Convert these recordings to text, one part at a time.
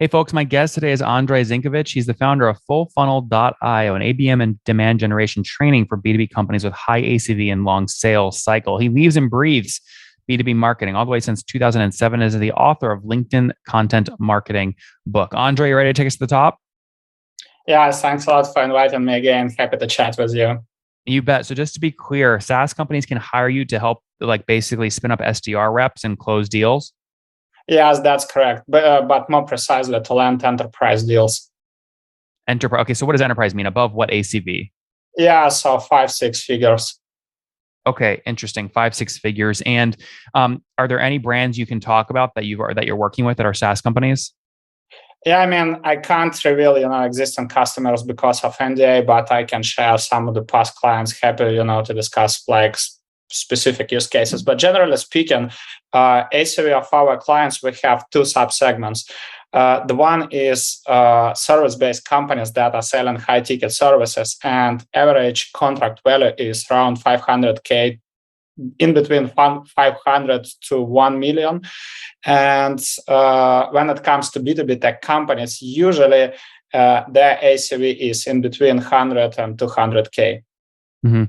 Hey folks, my guest today is Andrei Zinkovich. He's the founder of FullFunnel.io, an ABM and demand generation training for B2B companies with high ACV and long sales cycle. He lives and breathes B2B marketing all the way since 2007 as the author of LinkedIn Content Marketing book. Andrei, you ready to take us to the top? Yeah, thanks a lot for inviting me again. Happy to chat with you. You bet. So just to be clear, SaaS companies can hire you to help like basically spin up SDR reps and close deals. Yes, that's correct. But more precisely, to land enterprise deals. Enterprise. Okay, so what does enterprise mean? Above what ACV? Yeah, so 5, 6 figures. Okay, interesting. Five, six figures. And are there any brands you can talk about that you're working with that are SaaS companies? Yeah, I mean, I can't reveal, existing customers because of NDA, but I can share some of the past clients. Happy, to discuss like specific use cases. But generally speaking, ACV of our clients, we have two sub-segments. The one is service-based companies that are selling high-ticket services, and average contract value is around 500K, in between 500 to 1 million. And when it comes to B2B tech companies, usually their ACV is in between 100 and 200K. Mm-hmm.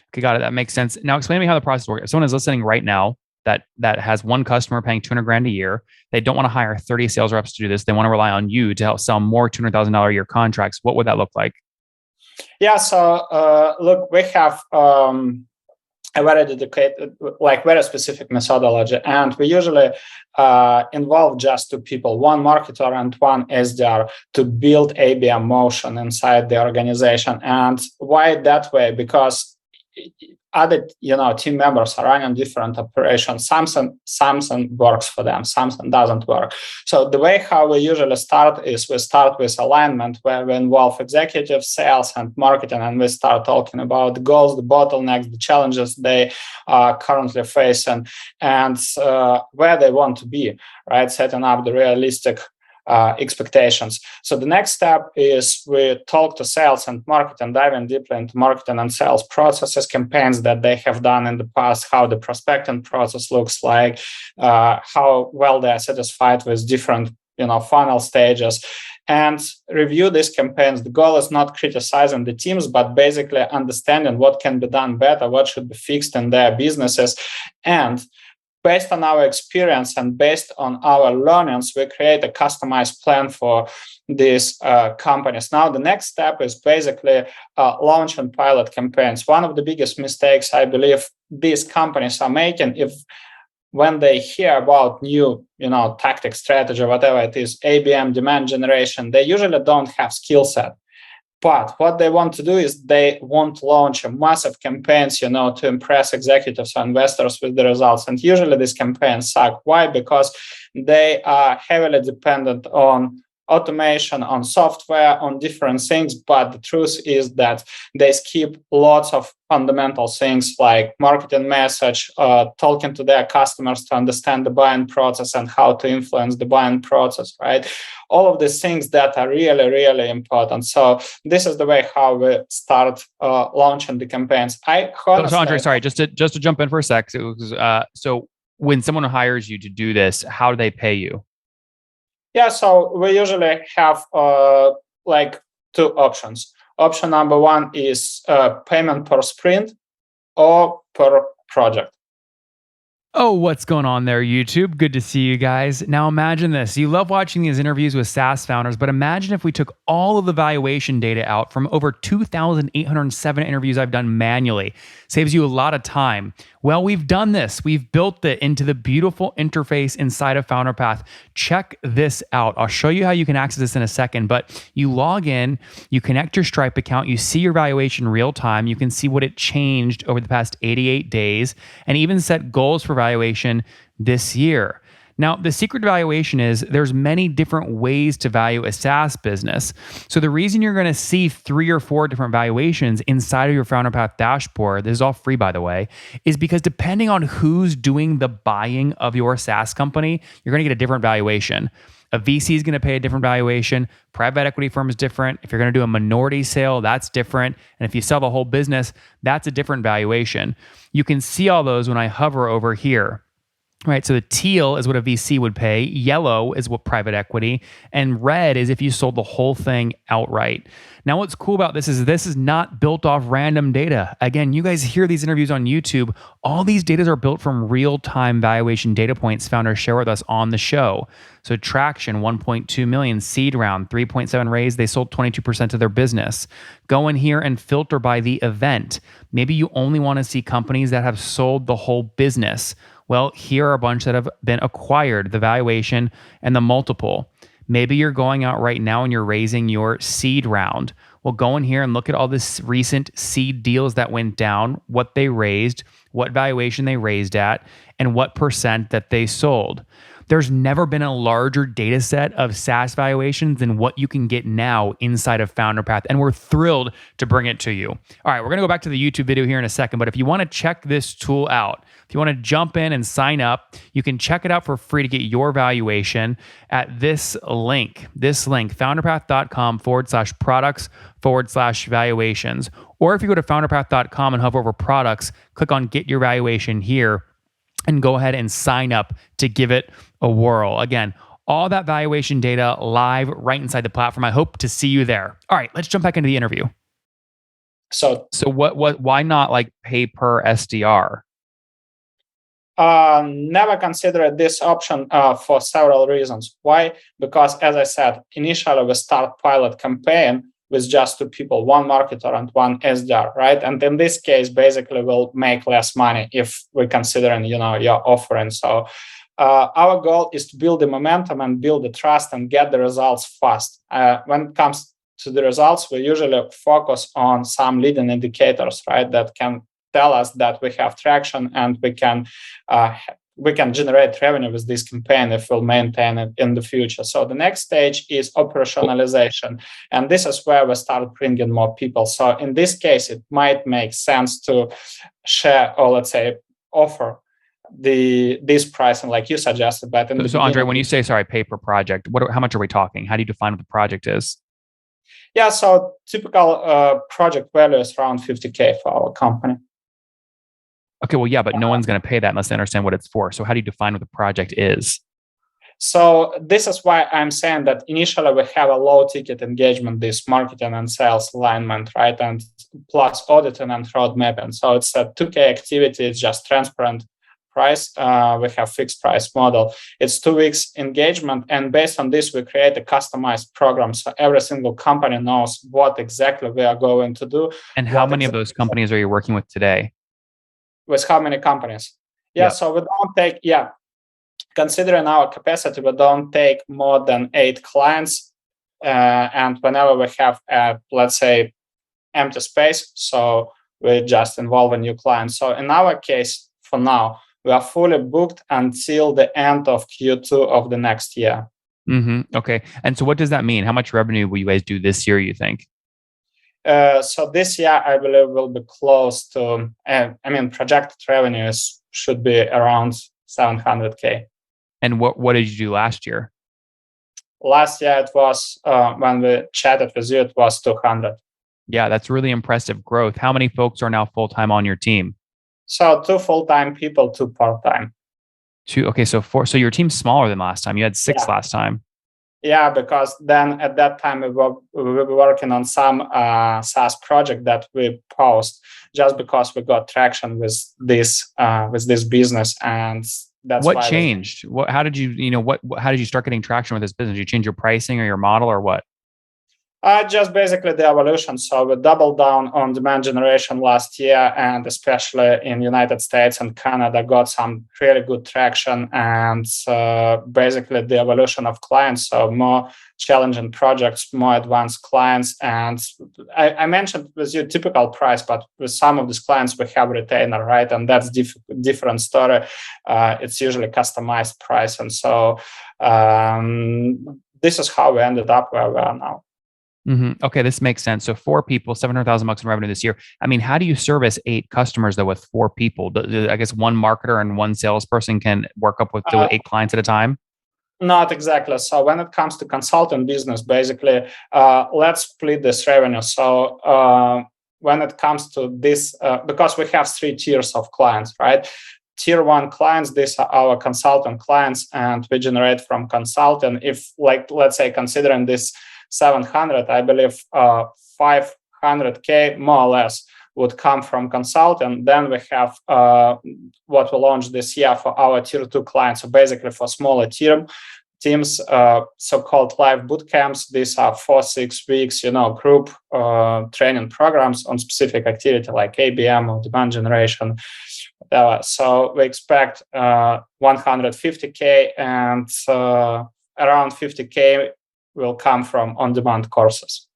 Okay, got it. That makes sense. Now, explain to me how the process works. If someone is listening right now that has one customer paying 200 grand a year, they don't want to hire 30 sales reps to do this. They want to rely on you to help sell more $200,000 a year contracts. What would that look like? Yeah. So look, we have a very dedicated, like very specific methodology, and we usually involve just two people, one marketer and one SDR, to build ABM motion inside the organization. And why that way? Because other team members are running different operations. Something works for them, something doesn't work. So the way how we usually start is we start with alignment, where we involve executive, sales, and marketing, and we start talking about the goals, the bottlenecks, the challenges they are currently facing, and where they want to be, right? Setting up the realistic expectations. So the next step is we talk to sales and marketing, diving deeply into marketing and sales processes, campaigns that they have done in the past, how the prospecting process looks like, how well they are satisfied with different funnel stages, and review these campaigns. The goal is not criticizing the teams, but basically understanding what can be done better, what should be fixed in their businesses. And based on our experience and based on our learnings, we create a customized plan for these companies. Now, the next step is basically launching pilot campaigns. One of the biggest mistakes I believe these companies are making, when they hear about new, tactic, strategy, whatever it is, ABM, demand generation, they usually don't have skill set. But what they want to do is they want to launch a massive campaigns, to impress executives or investors with the results. And usually these campaigns suck. Why? Because they are heavily dependent on automation, on software, on different things. But the truth is that they skip lots of fundamental things like marketing message, talking to their customers to understand the buying process and how to influence the buying process, right? All of these things that are really, really important. So this is the way how we start launching the campaigns. So Andre, sorry, just to jump in for a sec. So when someone hires you to do this, how do they pay you? Yeah, so we usually have like two options. Option number one is payment per sprint or per project. Oh, what's going on there, YouTube? Good to see you guys. Now imagine this. You love watching these interviews with SaaS founders, but imagine if we took all of the valuation data out from over 2,807 interviews I've done manually. Saves you a lot of time. Well, we've done this. We've built it into the beautiful interface inside of FounderPath. Check this out. I'll show you how you can access this in a second, but you log in, you connect your Stripe account, you see your valuation real time, you can see what it changed over the past 88 days, and even set goals for valuation this year. Now, the secret to valuation is there's many different ways to value a SaaS business. So the reason you're going to see 3 or 4 different valuations inside of your FounderPath dashboard, this is all free by the way, is because depending on who's doing the buying of your SaaS company, you're going to get a different valuation. A VC is going to pay a different valuation. Private equity firm is different. If you're going to do a minority sale, that's different. And if you sell the whole business, that's a different valuation. You can see all those when I hover over here. Right. So the teal is what a VC would pay, yellow is what private equity, and red is if you sold the whole thing outright. Now, what's cool about this is not built off random data. Again, you guys hear these interviews on YouTube. All these data are built from real-time valuation data points founders share with us on the show. So traction, 1.2 million, seed round, 3.7 raise, they sold 22% of their business. Go in here and filter by the event. Maybe you only want to see companies that have sold the whole business. Well, here are a bunch that have been acquired, the valuation and the multiple. Maybe you're going out right now and you're raising your seed round. Well, go in here and look at all this recent seed deals that went down, what they raised, what valuation they raised at, and what percent that they sold. There's never been a larger data set of SaaS valuations than what you can get now inside of FounderPath, and we're thrilled to bring it to you. All right, we're going to go back to the YouTube video here in a second, but if you want to check this tool out, if you want to jump in and sign up, you can check it out for free to get your valuation at this link, founderpath.com/products/valuations. Or if you go to founderpath.com and hover over products, click on get your valuation here and go ahead and sign up to give it a whirl. Again, all that valuation data live right inside the platform. I hope to see you there. All right, let's jump back into the interview. So why not like pay per SDR? Never considered this option for several reasons. Why? Because as I said, initially we start pilot campaign with just two people, one marketer and one SDR, right? And in this case, basically we'll make less money if we're considering, your offering. So our goal is to build the momentum and build the trust and get the results fast. When it comes to the results, we usually focus on some leading indicators, right? That can tell us that we have traction and we can generate revenue with this campaign if we'll maintain it in the future. So the next stage is operationalization. And this is where we start bringing more people. So in this case, it might make sense to share or let's say offer this pricing like you suggested. But so Andrei, when you say, pay per project, how much are we talking? How do you define what the project is? Yeah, so typical project value is around 50K for our company. Okay, well, yeah, but no one's going to pay that unless they understand what it's for. So how do you define what the project is? So this is why I'm saying that initially we have a low ticket engagement, this marketing and sales alignment, right? And plus auditing and road mapping. So it's a 2K activity. It's just transparent price. We have fixed price model. It's 2 weeks engagement. And based on this, we create a customized program. So every single company knows what exactly we are going to do. And how many of those companies are you working with today? With how many companies? Yeah, so we don't take, considering our capacity, we don't take more than 8 clients. And whenever we have, let's say, empty space, so we just involve a new client. So in our case, for now, we are fully booked until the end of Q2 of the next year. Mm-hmm. Okay. And so what does that mean? How much revenue will you guys do this year, you think? So this year, I believe will be close to, projected revenues should be around 700K. And what did you do last year? Last year, it was, when we chatted with you, it was 200. Yeah, that's really impressive growth. How many folks are now full-time on your team? So 2 full-time people, 2 part-time. 2, okay, so 4. So your team's smaller than last time. You had 6 last time. Yeah, because then at that time we were working on some SaaS project that we paused just because we got traction with this business, and that's what changed. How did you start getting traction with this business? Did you change your pricing or your model or what? Just basically the evolution. So we doubled down on demand generation last year, and especially in United States and Canada got some really good traction, and basically the evolution of clients. So more challenging projects, more advanced clients. And I mentioned with you typical price, but with some of these clients we have retainer, right? And that's different story. It's usually customized price. And so this is how we ended up where we are now. Mm-hmm. Okay, this makes sense. So 4 people, $700,000 in revenue this year. I mean, how do you service 8 customers though with 4 people? I guess one marketer and one salesperson can work up with 8 clients at a time? Not exactly. So when it comes to consulting business, basically, let's split this revenue. So when it comes to this, because we have 3 tiers of clients, right? tier one clients, these are our consultant clients, and we generate from consultant. If, like, let's say, considering this 700, I believe 500K more or less would come from consultant. Then we have what we launched this year for our tier two clients. So basically for smaller teams, so-called live boot camps. These are 4-6 weeks, group training programs on specific activity like ABM or demand generation, whatever. So we expect 150K, and around 50K will come from on-demand courses.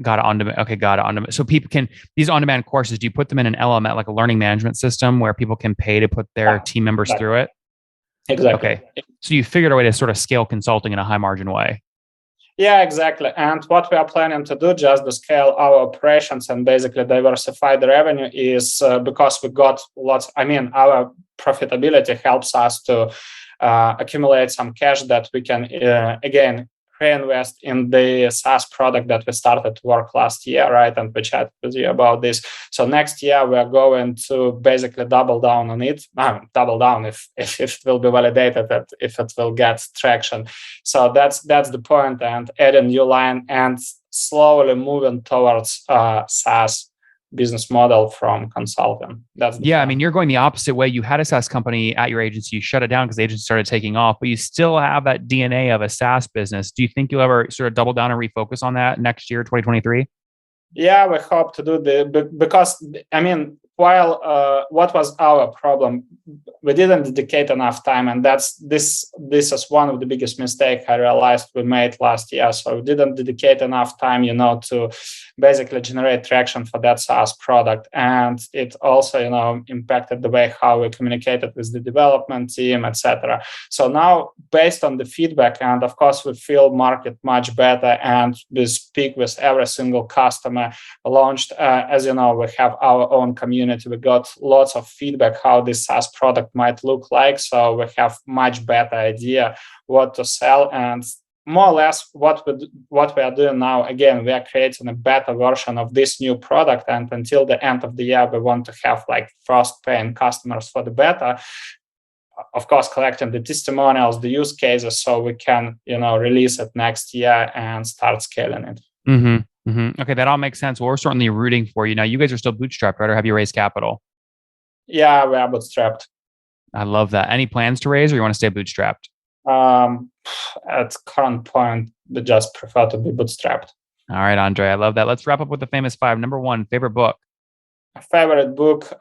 Got it. On demand. Okay, got it. On demand. So people can, these on-demand courses, do you put them in an LMS, like a learning management system, where people can pay to put their team members through it? Exactly. Okay. So you figured a way to sort of scale consulting in a high margin way. Yeah, exactly. And what we are planning to do just to scale our operations and basically diversify the revenue is because we got lots, our profitability helps us to accumulate some cash that we can, again, reinvest in the SaaS product that we started to work last year, right? And we chatted with you about this. So next year we are going to basically double down on it. Double down if it will be validated, that if it will get traction. So that's the point, and adding new line and slowly moving towards SaaS business model from consulting. That's the plan. You're going the opposite way. You had a SaaS company at your agency, you shut it down because the agency started taking off, but you still have that DNA of a SaaS business. Do you think you'll ever sort of double down and refocus on that next year, 2023? Yeah, we hope to do because while what was our problem, we didn't dedicate enough time, and this is one of the biggest mistakes I realized we made last year. So we didn't dedicate enough time, to basically generate traction for that SaaS product, and it also, impacted the way how we communicated with the development team, etc. So now, based on the feedback, and of course we feel market much better, and we speak with every single customer. Launched, as you know, we have our own community. We got lots of feedback how this SaaS product might look like. So we have much better idea what to sell, and more or less what we are doing now. Again, we are creating a better version of this new product, and until the end of the year, we want to have like first paying customers for the beta. Of course, collecting the testimonials, the use cases, so we can, release it next year and start scaling it. Okay, that all makes sense. Well, we're certainly rooting for you. Now, you guys are still bootstrapped, right? Or have you raised capital? Yeah, we are bootstrapped. I love that. Any plans to raise, or you want to stay bootstrapped? At current point, we just prefer to be bootstrapped. All right, Andrei, I love that. Let's wrap up with the famous 5. Number 1, favorite book. A favorite book,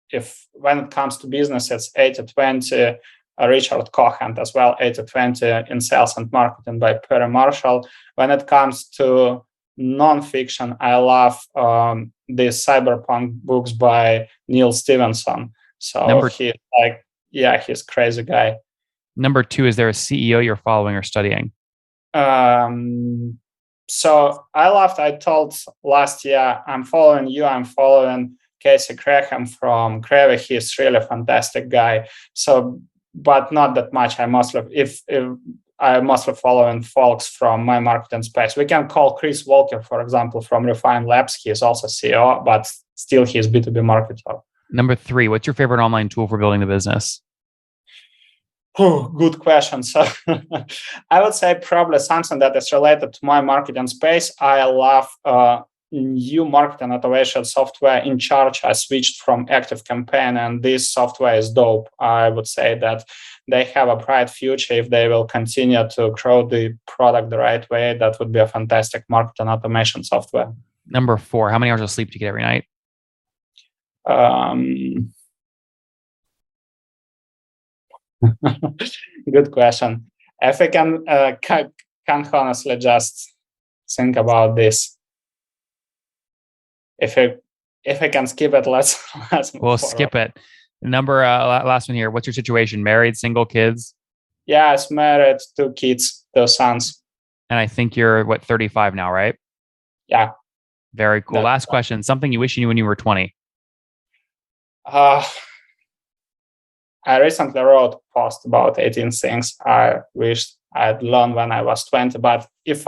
if when it comes to business, it's 80/20. Richard Cohen as well, 80/20 in Sales and Marketing by Perry Marshall. When it comes to nonfiction, I love the cyberpunk books by Neil Stevenson. So he's a crazy guy. Number 2, is there a CEO you're following or studying? So I told last year, I'm following you, I'm following Casey Graham from Crave. He's really a fantastic guy. So, but not that much. I mostly following folks from my marketing space. We can call Chris Walker, for example, from Refine Labs. He is also CEO, but still he's B2B marketer. Number 3, what's your favorite online tool for building the business? Oh, good question. So I would say probably something that is related to my marketing space. I love new marketing automation software. In Charge, I switched from ActiveCampaign, and this software is dope. I would say that they have a bright future if they will continue to grow the product the right way. That would be a fantastic marketing automation software. Number 4, how many hours of sleep do you get every night? Good question. If I can honestly just think about this. If I can skip it, let's we'll skip it. Number last one here. What's your situation? Married, single, kids? Yes, married, 2 kids, 2 sons. And I think you're 35 now, right? Yeah. Very cool. Last question. Something you wish you knew when you were 20. I recently wrote a post about 18 things I wished I'd learned when I was 20. But if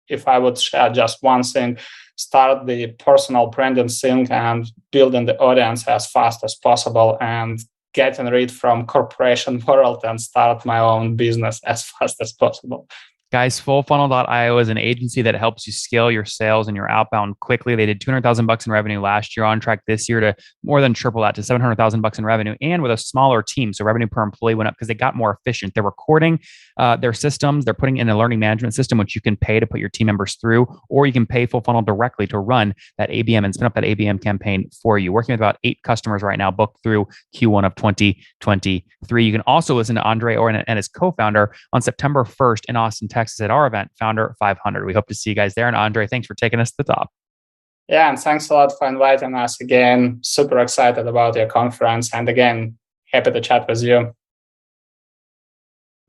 if I would share just one thing, start the personal branding thing and building the audience as fast as possible and getting rid from corporation world and start my own business as fast as possible. Guys, fullfunnel.io is an agency that helps you scale your sales and your outbound quickly. They did 200,000 bucks in revenue last year, on track this year to more than triple that to 700,000 bucks in revenue, and with a smaller team. So revenue per employee went up because they got more efficient. They're recording their systems. They're putting in a learning management system, which you can pay to put your team members through, or you can pay FullFunnel directly to run that ABM and spin up that ABM campaign for you. Working with about 8 customers right now, booked through Q1 of 2023. You can also listen to Andrei and his co-founder on September 1st in Austin, Texas at our event, Founder 500. We hope to see you guys there. And Andrei, thanks for taking us to the top. Yeah, and thanks a lot for inviting us again. Super excited about your conference. And again, happy to chat with you.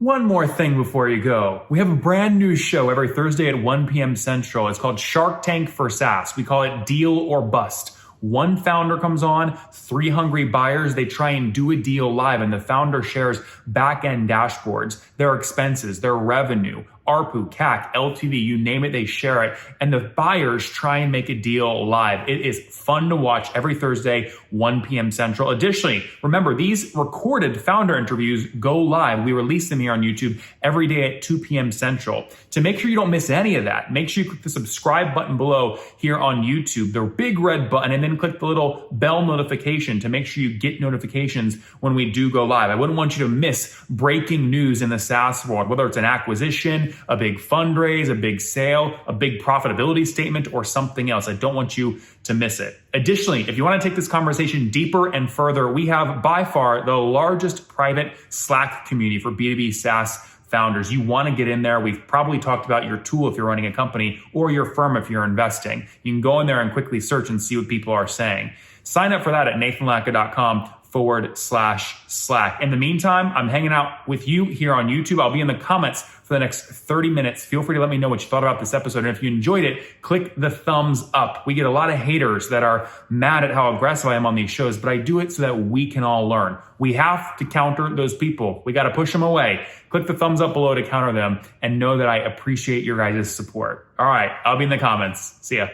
One more thing before you go. We have a brand new show every Thursday at 1 p.m. Central. It's called Shark Tank for SaaS. We call it Deal or Bust. One founder comes on, 3 hungry buyers, they try and do a deal live, and the founder shares back-end dashboards, their expenses, their revenue, ARPU, CAC, LTV, you name it, they share it. And the buyers try and make a deal live. It is fun to watch every Thursday, 1 p.m. Central. Additionally, remember, these recorded founder interviews go live. We release them here on YouTube every day at 2 p.m. Central. To make sure you don't miss any of that, make sure you click the subscribe button below here on YouTube, the big red button, and then click the little bell notification to make sure you get notifications when we do go live. I wouldn't want you to miss breaking news in the SaaS world, whether it's an acquisition, a big fundraise, a big sale, a big profitability statement, or something else. I don't want you to miss it. Additionally, if you want to take this conversation deeper and further, we have by far the largest private Slack community for B2B SaaS founders. You want to get in there. We've probably talked about your tool if you're running a company, or your firm if you're investing. You can go in there and quickly search and see what people are saying. Sign up for that at nathanlatka.com/Slack. In the meantime, I'm hanging out with you here on YouTube. I'll be in the comments for the next 30 minutes. Feel free to let me know what you thought about this episode. And if you enjoyed it, click the thumbs up. We get a lot of haters that are mad at how aggressive I am on these shows, but I do it so that we can all learn. We have to counter those people. We got to push them away. Click the thumbs up below to counter them, and know that I appreciate your guys' support. All right, I'll be in the comments. See ya.